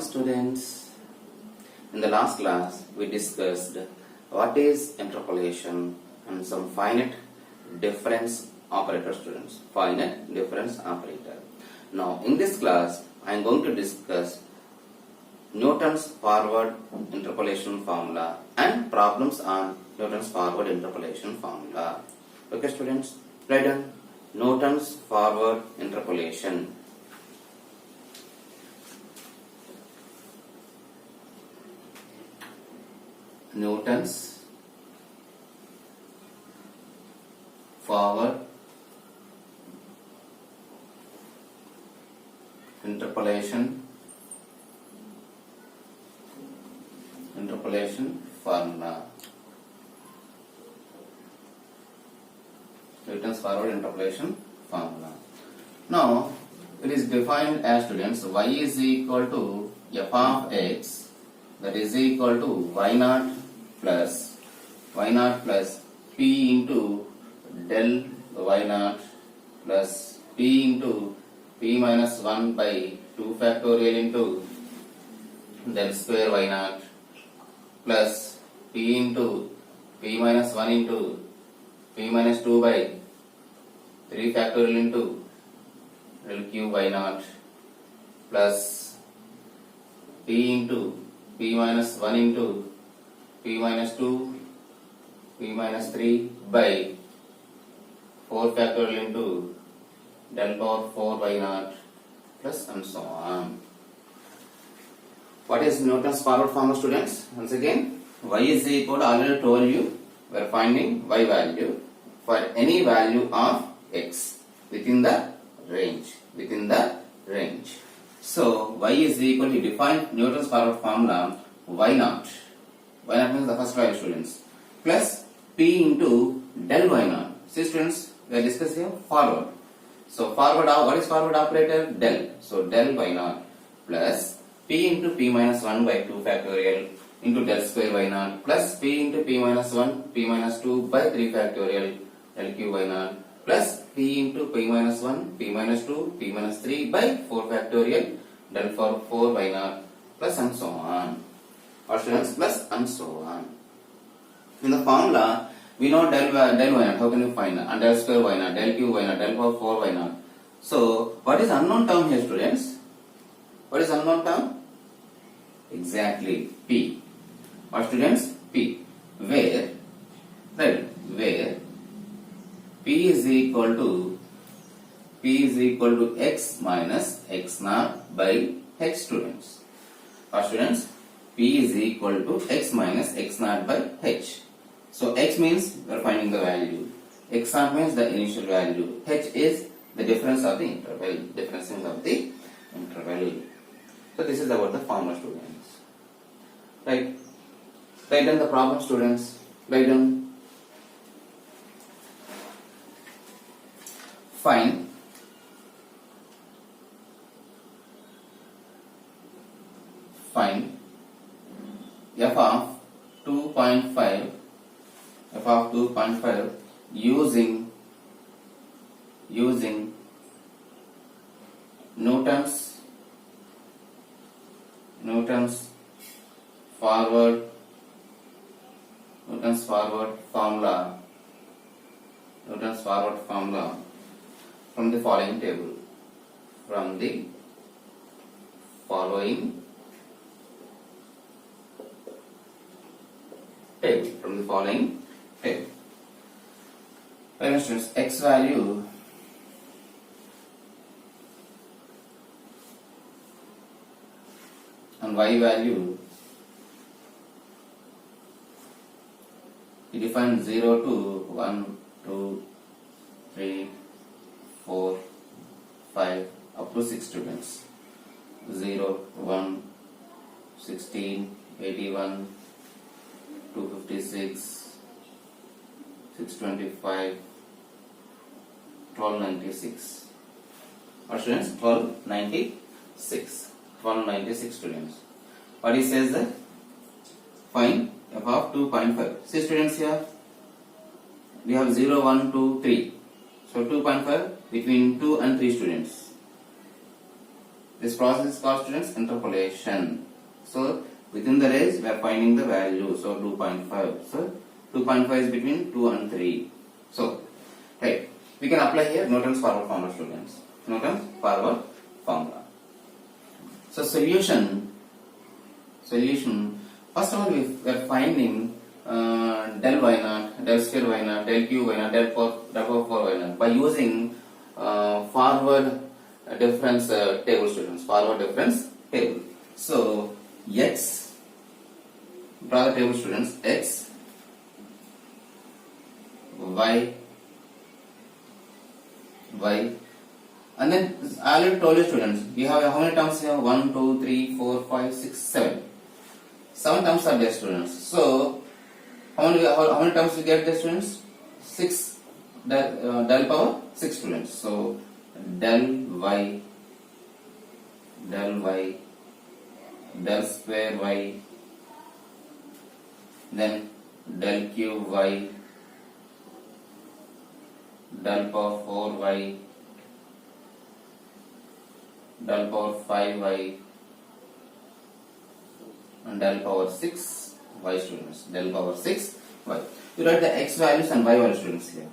morning, students. In the last class, we discussed what is interpolation and some finite difference operator, students. Finite difference operator. Now, in this class, I am going to discuss Newton's forward interpolation formula and problems on Newton's forward interpolation formula. Okay, students, write down Newton's forward interpolation. Newton's forward interpolation formula. Newton's forward interpolation formula. Now, it is defined as, students, y is equal to f of x, that is equal to y naught plus p into del y naught plus p into p minus 1 by 2 factorial into del square y naught plus p into p minus 1 into p minus 2 by 3 factorial into del cube y naught plus p into p minus 1 into p minus 2 p minus 3 by 4 factorial into del power 4 y naught plus and so on. What is Newton's forward formula, students? Once again, y is equal to, already told you, we are finding y value for any value of x within the range. So, y is equal to, define Newton's forward formula, y naught means the first value, students, plus p into del y naught. See, students, we are discussing forward. So, forward, what is forward operator? Del. So, del y naught plus p into p minus 1 by 2 factorial into del square y naught plus p into p minus 1 p minus 2 by 3 factorial del cube y naught plus p into p minus 1 p minus 2 p minus 3 by 4 factorial del for 4 y naught plus and so on. Or, students, plus and so on. In the formula, we know del y naught. How can you find? And del square y naught, del cube y naught, del power 4 y naught. So, what is unknown term here, students? What is unknown term? Exactly, p. What, students? P. Where p is equal to x minus x naught by h, students. What, students? P is equal to x minus x naught by h. So, x means we are finding the value. X naught means the initial value. H is the difference of the interval. So, this is about the formula, students. Right. Write down the problem, students. Write down. Find f of 2.5 using Newton's forward formula from the following table. For instance, x value and y value, we define 0 to 1, 2, 3, 4, 5, up to 6, students. 0, 1, 16, 81, 256, 625, 1296. Or, students, 1296 students. What he says that? Find f of 2.5. See, students, here we have 0, 1, 2, 3. So 2.5 between 2 and 3 students. This process is called, students, interpolation. So within the range we are finding the value. So 2.5. So 2.5 is between 2 and 3. So right, we can apply here Newton's forward formula, students. Newton's forward formula. So solution. First of all, we are finding del y naught, del square y naught, del q y naught, del power 4 y naught by using forward difference table, students. Forward difference table. So x, draw the table, students. X, y, and then I already told you, students, we have how many terms here? 1, 2, 3, 4, 5, 6, 7. 7 terms are there, students. So how many terms we get there, students? 6. Del power 6, students. So del y, del square y, then del cube y, del power 4y, del power 5y, and del power 6 y, students. Del power 6 y. You write the x values and y values, students, here.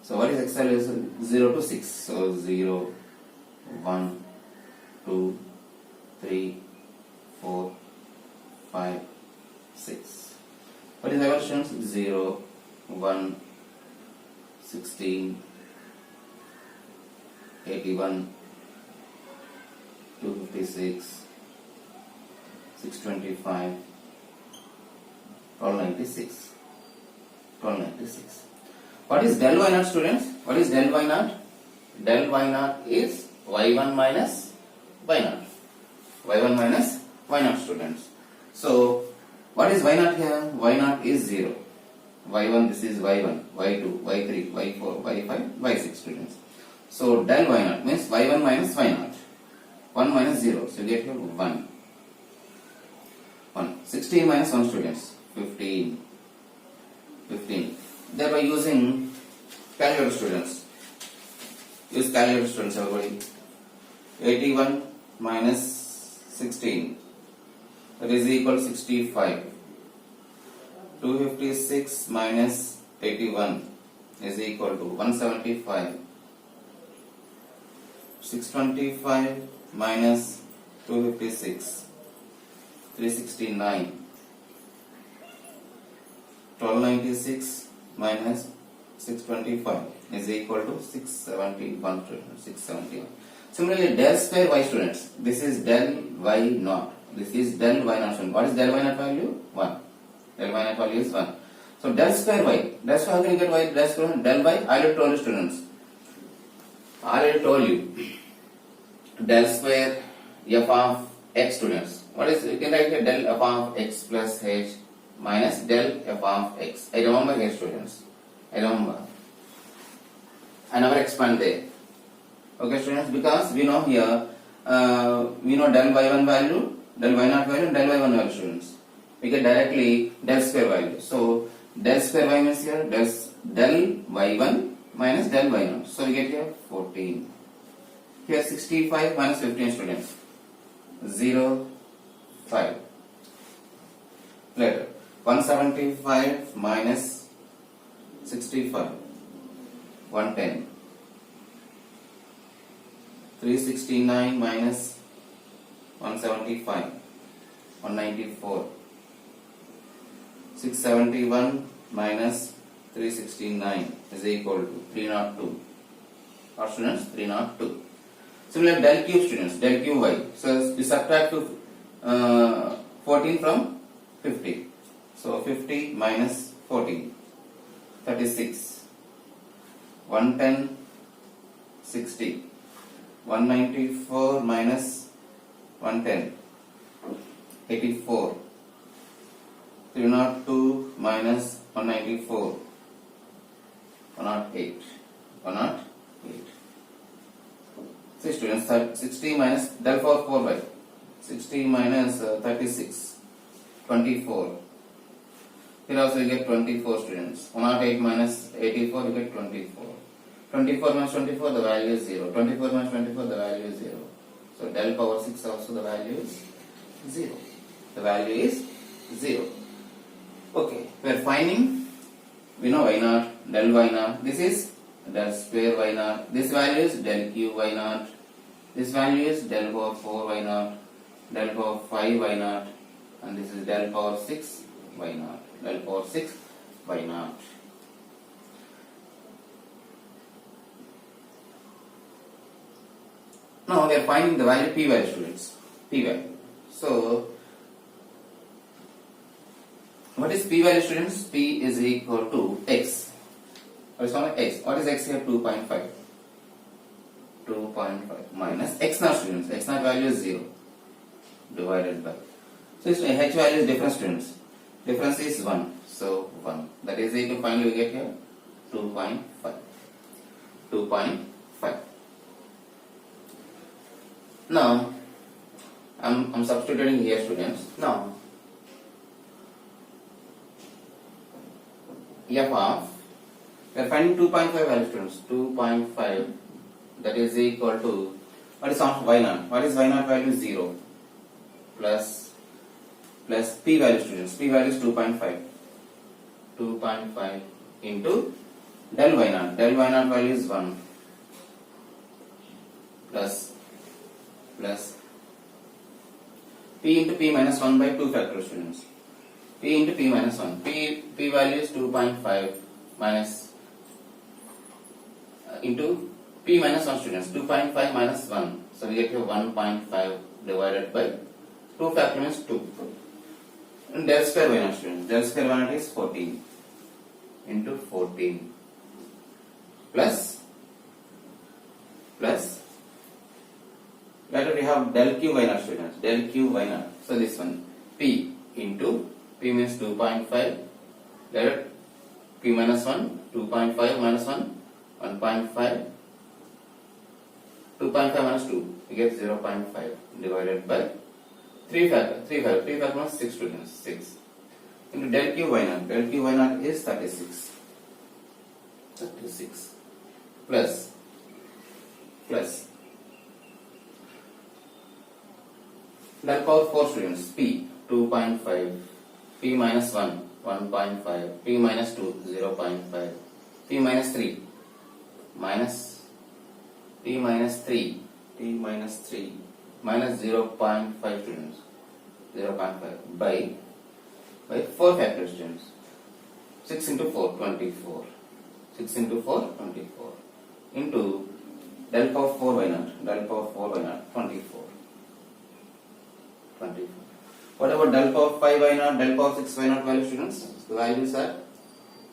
So what is x value? 0 to 6. So 0, 1, 2, 3, 4, 5, 6. What is y value, students? 0, 1, 16, 81, 256, 625, 1296. 1296. What is del y naught, students? What is del y naught? Del y naught is y1 minus y naught. Y1 minus y naught, students. So what is y naught here? Y naught is 0. Y1, this is y1, y2, y3, y4, y5, y6, students. So del y naught means y1 minus y naught. 1 minus 0. So you get here 1. 16 minus 1, students. 15. Thereby using calculator, students. Use calculator, students, everybody. 81 minus 16. That is equal to 65. 256 minus 81 is equal to 175. 625 minus 256. 369. 1296 minus 625 is equal to 671, 671. Similarly, del square y, students. This is del y naught. This is del y naught. What is del y naught value? 1. Del y naught value is 1. So del square y. Del square, how can you get y? Del square del y. I already told you, students. I already told you. Del square f of x, students. What is, you can write here del f of x plus h minus del f of x. I remember here, students. I remember. I never expand there. Okay, students, because we know here, we know del y1 value, del y naught value, and del y1 value, students. We get directly del square value. So del square y means here del y1 minus del y naught. So we get here 14. Here 65 minus 15, students. 0, 5. Later 175 minus 65. 110. 369 minus 175. 194. 671 minus 369 is equal to 302. Our students, 302. Similarly, del cube, students, del cube y. So you subtract 14 from 50. So 50 minus 14, 36. 110, 60. 194 minus 110, 84. 302 minus 194, 108. 108. See, students, 60 minus del power 4 by 60 minus 36, 24. Here also you get 24, students. 108 minus 84, you get 24. 24 minus 24, the value is 0. 24 minus 24, the value is 0. So del power 6 also the value is 0. The value is 0. Okay, we are finding, we know y naught, del y naught, this is del square y naught, this value is del cube y naught, this value is del power 4 y naught, del power 5 y naught, and this is del power 6 y naught, del power 6 y naught. Now we are finding the value p value, students. P value. So what is p value, students? P is equal to x. What is called x? What is x here? 2.5. 2.5 minus x naught, students. X naught value is 0 divided by. So h value is difference, students. Difference is 1. So 1. That is equal, finally we get here 2.5. 2.5. Now I'm substituting here, students. Now f of, we are finding 2.5 value, students. 2.5, that is equal to, what is y naught? What is y naught value? 0 plus p value, students. P value is 2.5. 2.5 into del y naught. Del y naught value is 1 plus p into p minus 1 by 2 factorial, students. P into p minus 1. P value is 2.5 minus into p minus 1, students. 2.5 minus 1. So we get here 1.5 divided by 2 factorial means 2. And del square y naught, students. Del square y naught is 14 into 14 plus later we have del cube y naught, students. Del cube y naught. So this one p into p means 2.5, later p minus 1, 2.5 minus 1, 1.5, 2.5 minus 2, we get 0.5 divided by 3 factor means 6, students. 6 into del cube y naught. Del cube y naught is 36 plus del power 4, students. P 2.5, p minus 1 1.5, p minus 2 0.5, p minus 3 minus minus 0.5, students. 0.5 by 4 factors, students. 6 into 4 24. 6 into 4 24 into del power 4 y naught. Del power 4 y naught 24. What about del power 5 y naught, del power 6 y naught value, students? The values are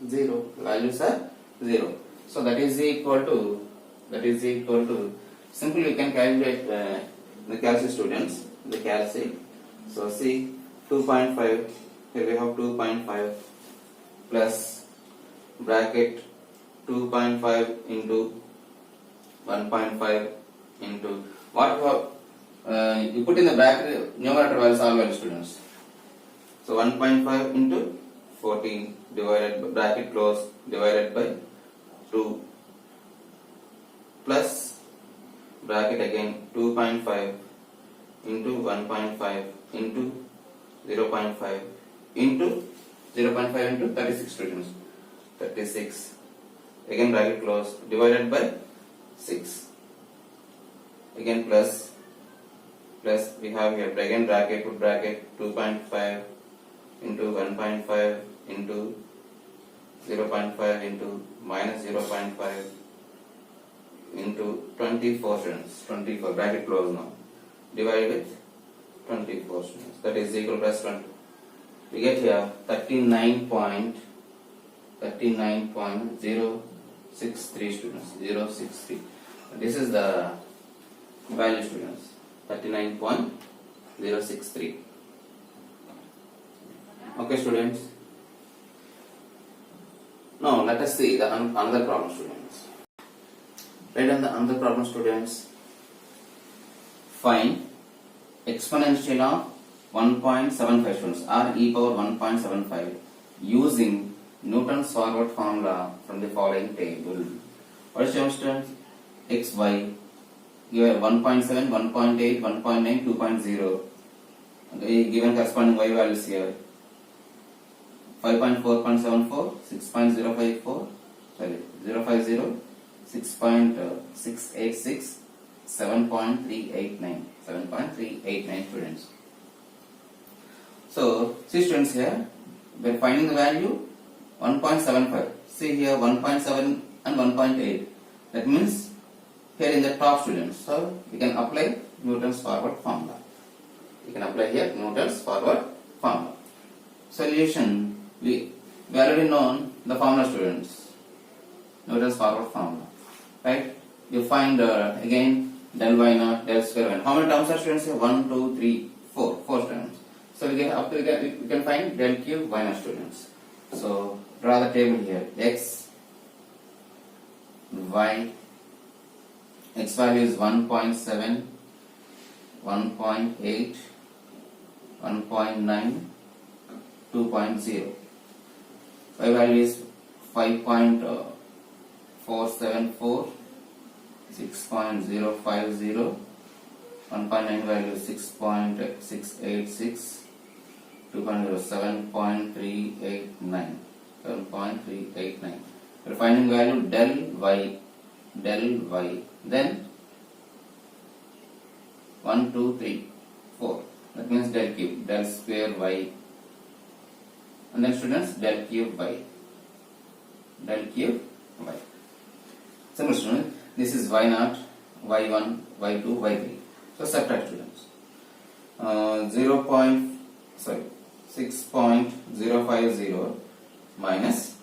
0. The values are 0. So that is equal to simply we can calculate the calculus, students. The calculus. So see 2.5. Here we have 2.5 plus bracket 2.5 into 1.5 into what we have. You put in the bracket numerator values, all values, students. So 1.5 into 14 divided by bracket close divided by 2 plus bracket again 2.5 into 1.5 into 0.5 into 0.5 into 36, students. 36 again bracket close divided by 6 again plus we have here again bracket put bracket 2.5 into 1.5 into 0.5 into minus 0.5 into 24, students. 24 bracket close now divided with 24, students. That is equal plus 20. We get here 39.063, students. 063. This is the value, students. 39.063. Okay, students. Now let us see the another problem, students. Write down the another problem, students. Find exponential of 1.75, students, or e power 1.75 using Newton's forward formula from the following table. What is your, students? Xy Given 1.7, 1.8, 1.9, 2.0. Okay, given corresponding y values here. 5.4.74, 6.054, sorry, 050, 6.686, 7.389, 7.389 students. So, see students here, we are finding the value 1.75. See here 1.7 and 1.8. That means here in the top students. So, we can apply Newton's forward formula. We can apply here Newton's forward formula. Solution. We already known the formula students. Newton's forward formula. Right? You find again del y naught, del square y naught. How many terms are students here? 1, 2, 3, 4. 4 terms. So we can find del cube y naught students. So draw the table here. X, y. X value is 1.7, 1.8, 1.9, 2.0. Y value is 5.474, 6.050, 1.9 value is 6.686, 2.0 7.389, 7.389. We're finding value del y, then 1, 2, 3, 4. That means del cube, del square y. And then students, del cube y. Del cube y. Simple students, this is y naught, y1, y2, y3. So subtract students. 6.050 minus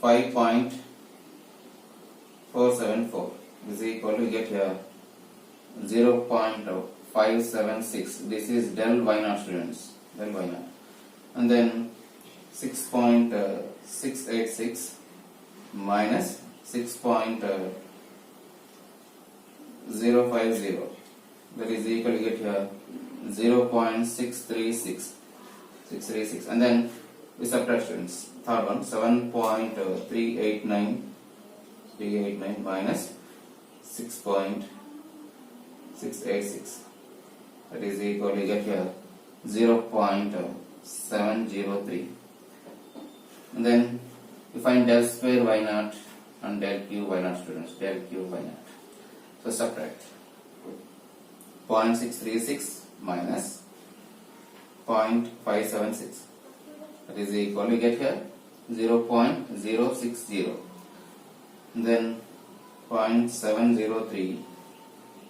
5.474 is equal to, get here 0.576. This is del y naught students, del y naught. And then 6.686 minus 6.050, that is equal to, get here 0.636, and then we subtract students. Third one, 7.389 minus 6.686, that is equal to, get here 0.703. And then you find del square y naught and del cube y naught students, del cube y naught. So subtract 0.636 minus 0.576, that is equal to, get here 0.060. And then 0.703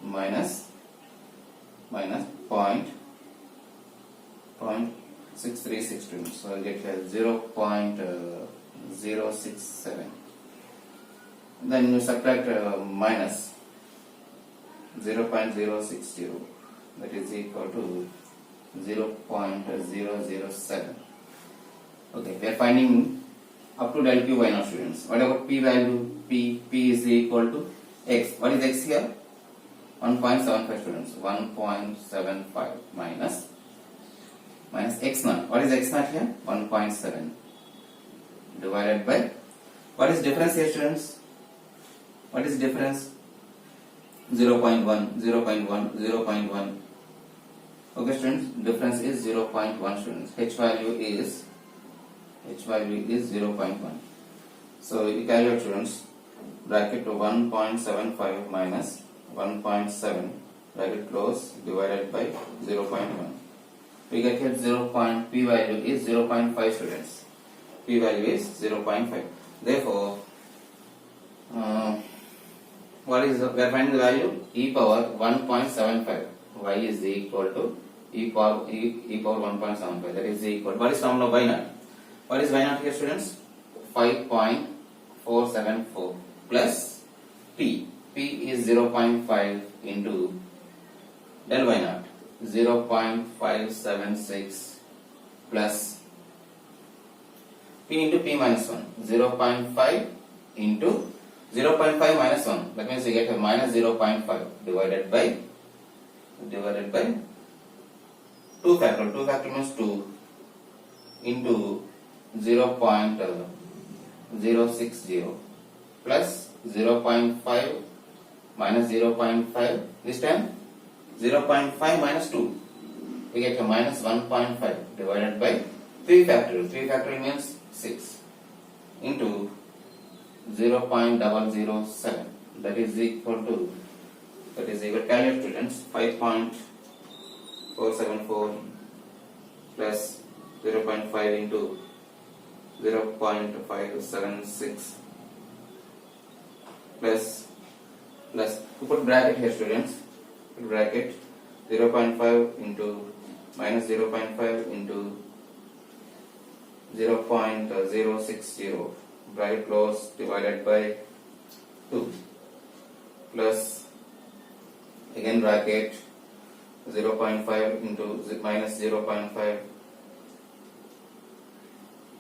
minus 0.636 students. So I'll get here 0.067. Then you subtract minus 0.060, that is equal to 0.007. Okay, we are finding up to del cube y naught students. What about p value? P is equal to x. What is x here? 1.75 students. 1.75 minus x naught. What is x naught here? 1.7 divided by, what is difference here students? What is difference? 0.1, 0.1, 0.1. Okay students, difference is 0.1 students. H value is 0.1. So you calculate students, bracket to 1.75 minus 1.7, bracket close, divided by 0.1. We get here P value is 0.5 students. P value is 0.5. Therefore, what is we are finding the value? E power 1.75. Y is equal to e power 1.75. That is equal. What is formula y naught? What is y naught here, students? 5.474 plus p. P is 0.5 into del y naught, 0.576 plus p into p minus 1, 0.5 into 0.5 minus 1, that means we get a minus 0.5 divided by 2 factor. 2 factor means 2 into 0.060 plus 0.5 minus 0.5. This time 0.5 minus 2. We get a minus 1.5 divided by 3 factorial. 3 factorial means 6 into 0.007. That is equal to calculate students 5.474 plus 0.5 into 0.576 plus to put bracket here students, put bracket 0.5 into minus 0.5 into 0.060 bracket close divided by 2 plus again bracket 0.5 into minus 0.5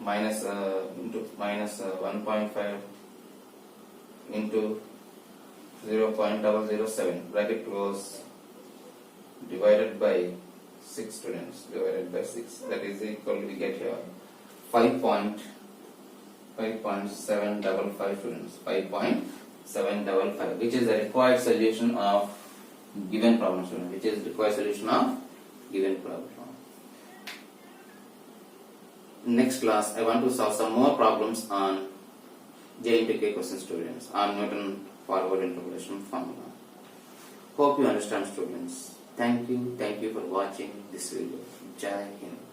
minus into minus 1.5 into 0.007 bracket close divided by 6 students, divided by 6, that is equal, we get here 5.755 students, 5.755, which is the required solution of given problem student, which is required solution of given problem. Next class I want to solve some more problems on J into K question students, on Newton forward interpolation formula. Hope you understand students. Thank you for watching this video. Jai Hind.